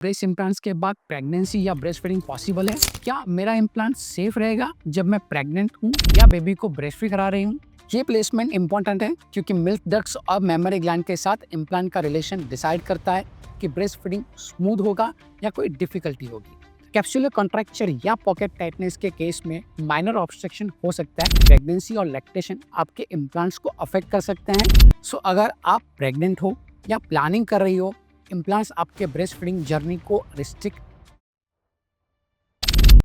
Breast implants के बाद pregnancy या ब्रेस्ट फीडिंग पॉसिबल है? क्या मेरा इम्प्लांट सेफ रहेगा जब मैं प्रेग्नेंट हूँ या बेबी को ब्रेस्ट फीड करा रही हूँ? ये प्लेसमेंट इंपॉर्टेंट है क्योंकि मिल्क डक्ट्स और मेमोरी ग्लैंड के साथ इम्प्लांट का रिलेशन डिसाइड करता है कि ब्रेस्ट फीडिंग स्मूथ होगा या कोई डिफिकल्टी होगी। कैप्सुलर कॉन्ट्रैक्चर या पॉकेट टाइटनेस के केस में माइनर ऑब्स्ट्रक्शन हो सकता है। प्रेगनेंसी और लैक्टेशन आपके इम्प्लांट्स को अफेक्ट कर सकते हैं। सो अगर आप प्रेग्नेंट हो या प्लानिंग कर रही हो, इम्प्लांट्स आपके ब्रेस्ट फीडिंग जर्नी को रिस्ट्रिक्ट।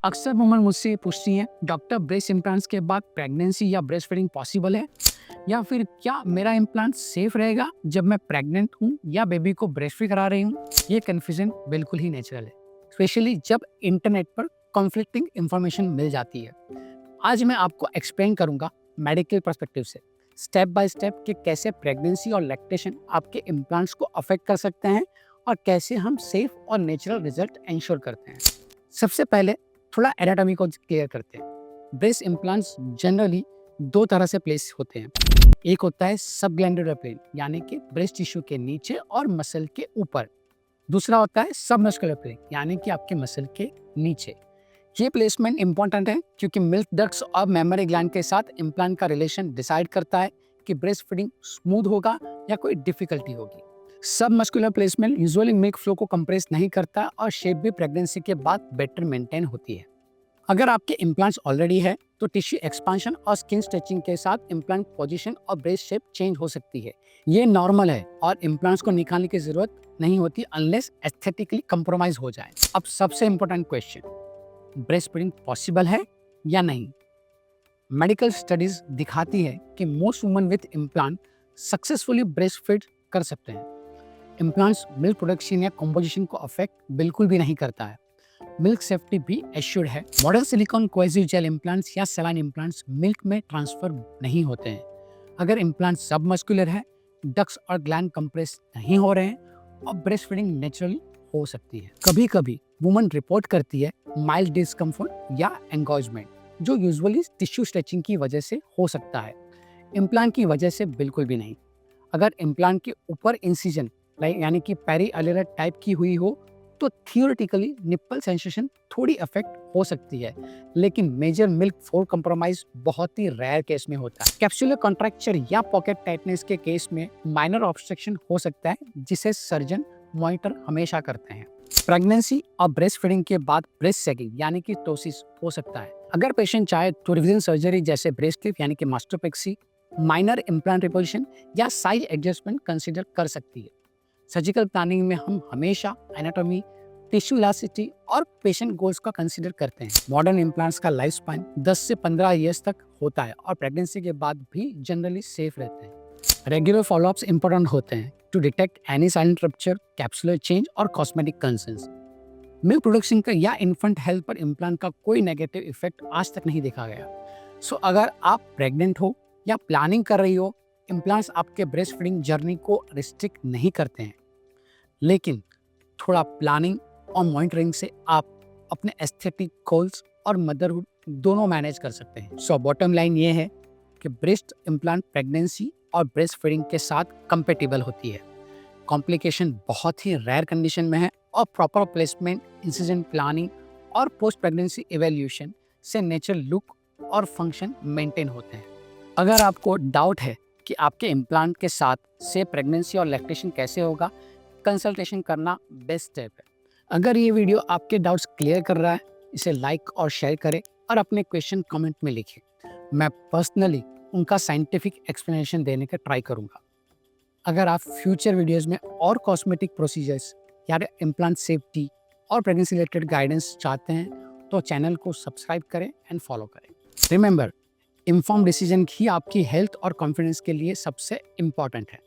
अक्सर वुमन मुझसे पूछती हैं, डॉक्टर ब्रेस्ट इम्प्लांट्स के बाद प्रेगनेंसी या ब्रेस्ट फीडिंग पॉसिबल है, या फिर क्या मेरा इम्प्लांट सेफ रहेगा जब मैं प्रेग्नेंट हूँ या बेबी को ब्रेस्ट फीड करा रही हूँ? ये कन्फ्यूजन बिल्कुल ही नेचुरल है, स्पेशली जब इंटरनेट पर कॉन्फ्लिक्टिंग इंफॉर्मेशन मिल जाती है। आज मैं आपको एक्सप्लेन करूंगा मेडिकल पर्सपेक्टिव से स्टेप बाय स्टेप कि कैसे प्रेगनेंसी और लैक्टेशन आपके इम्प्लांट्स को अफेक्ट कर सकते हैं और कैसे हम सेफ और नेचुरल रिजल्ट इंश्योर करते हैं। सबसे पहले थोड़ा एनाटॉमी को क्लियर करते हैं। ब्रेस्ट इम्प्लांट्स जनरली दो तरह से प्लेस होते हैं। एक होता है सबग्लैंडुलर प्लेन, यानी कि ब्रेस्ट टिश्यू के नीचे और मसल के ऊपर। दूसरा होता है सबमस्कुलर प्लेन, यानी कि आपके मसल के नीचे। ये प्लेसमेंट इंपॉर्टेंट है क्योंकि मिल्क डक्ट्स और मेमोरी ग्लैंड के साथ इम्प्लांट का रिलेशन डिसाइड करता है कि ब्रेस्ट फीडिंग स्मूथ होगा या कोई डिफिकल्टी होगी। सब muscular placement usually milk flow को कंप्रेस नहीं करता और शेप भी प्रेगनेंसी के बाद बेटर मेंटेन होती है। अगर आपके इम्प्लांट्स ऑलरेडी है तो टिश्यू एक्सपांशन और स्किन स्ट्रेचिंग के साथ इम्प्लांट पोजीशन और ब्रेस्ट शेप चेंज हो सकती है। ये नॉर्मल है और इम्प्लांट्स को निकालने की जरूरत नहीं होती अनलेस एस्थेटिकली कंप्रोमाइज हो जाए। अब सबसे important question, breast feeding possible है या नहीं? मेडिकल स्टडीज दिखाती है कि most women with implant successfully breast feed कर सकते हैं। इम्प्लांट्स मिल्क प्रोडक्शन या कंपोजिशन को अफेक्ट बिल्कुल भी नहीं करता है। मिल्क सेफ्टी भी एश्योर्ड है। Model silicone cohesive gel implants या सलाइन इम्प्लांट्स मिल्क में ट्रांसफर नहीं होते हैं। अगर इम्प्लांट सबमस्कुलर है, डक्ट्स और ग्लैंड कंप्रेस नहीं हो रहे हैं और ब्रेस्ट फीडिंग नेचुरली हो सकती है। कभी कभी वुमन रिपोर्ट करती है माइल्ड डिस्कम्फर्ट या एंगोजमेंट, जो यूजुअली टिश्यू स्ट्रेचिंग की वजह से हो सकता है, इम्प्लांट की वजह से बिल्कुल भी नहीं। अगर इम्प्लांट के ऊपर इंसिजन यानी कि पेरीअलियर टाइप की हुई हो तो थियोरेटिकली निप्पल सेंसेशन थोड़ी अफेक्ट हो सकती है, लेकिन मेजर मिल्क फ्लो कंप्रोमाइज बहुत ही रेयर केस में होता है। कैप्सुलर कॉन्ट्रैक्चर या पॉकेट टाइटनेस के केस में माइनर ऑब्स्ट्रक्शन हो सकता है, जिसे सर्जन मॉनिटर हमेशा करते हैं। प्रेगनेंसी और ब्रेस्ट फीडिंग के बाद ब्रेस्ट सेगिंग यानी कि टोसिस हो सकता है। अगर पेशेंट चाहे तो रिविजन सर्जरी जैसे ब्रेस्ट लिफ्ट यानी कि मास्टरपेक्सी, माइनर इम्प्लांट रिपोजिशन या साइज एडजस्टमेंट कंसीडर कर सकती है। सर्जिकल प्लानिंग में हम हमेशा एनाटॉमी, टिश्यू इलास्टिसिटी और पेशेंट गोल्स का कंसीडर करते हैं। मॉडर्न इम्प्लांट्स का लाइफ स्पैन 10 से 15 ईयर्स तक होता है और प्रेगनेंसी के बाद भी जनरली सेफ रहते हैं। रेगुलर फॉलोअप्स इंपॉर्टेंट होते हैं to detect any silent rupture, capsular change और कॉस्मेटिक कंसर्न्स। मिल्क प्रोडक्शन का या इन्फेंट हेल्थ पर इम्प्लांट का कोई नेगेटिव इफेक्ट आज तक नहीं देखा गया। सो अगर आप प्रेग्नेंट हो या प्लानिंग कर रही हो, इम्प्लांट्स आपके ब्रेस्ट फीडिंग जर्नी को रिस्ट्रिक्ट नहीं करते हैं, लेकिन थोड़ा प्लानिंग और मॉनिटरिंग से आप अपने एस्थेटिक गोल्स और मदरहुड दोनों मैनेज कर सकते हैं। सो बॉटम लाइन ये है कि ब्रेस्ट इम्प्लांट प्रेगनेंसी और ब्रेस्ट फीडिंग के साथ कंपेटिबल होती है। कॉम्प्लिकेशन बहुत ही रेयर कंडीशन में है और प्रॉपर प्लेसमेंट, इंसिजन प्लानिंग और पोस्ट प्रेगनेंसी इवैल्यूएशन से नेचुरल लुक और फंक्शन मेंटेन होते हैं। अगर आपको डाउट है कि आपके इम्प्लांट के साथ से प्रेगनेंसी और लैक्टेशन कैसे होगा, कंसल्टेशन करना बेस्ट स्टेप है। अगर ये वीडियो आपके डाउट्स क्लियर कर रहा है, इसे लाइक और शेयर करें और अपने क्वेश्चन कमेंट में लिखें। मैं पर्सनली उनका साइंटिफिक एक्सप्लेनेशन देने का ट्राई करूँगा। अगर आप फ्यूचर वीडियोस में और कॉस्मेटिक प्रोसीजर्स या इम्प्लांट सेफ्टी और प्रेगनेंसी रिलेटेड गाइडेंस चाहते हैं तो चैनल को सब्सक्राइब करें एंड फॉलो करें। रिमेंबर, इन्फॉर्म डिसीजन ही आपकी हेल्थ और कॉन्फिडेंस के लिए सबसे इम्पॉर्टेंट है।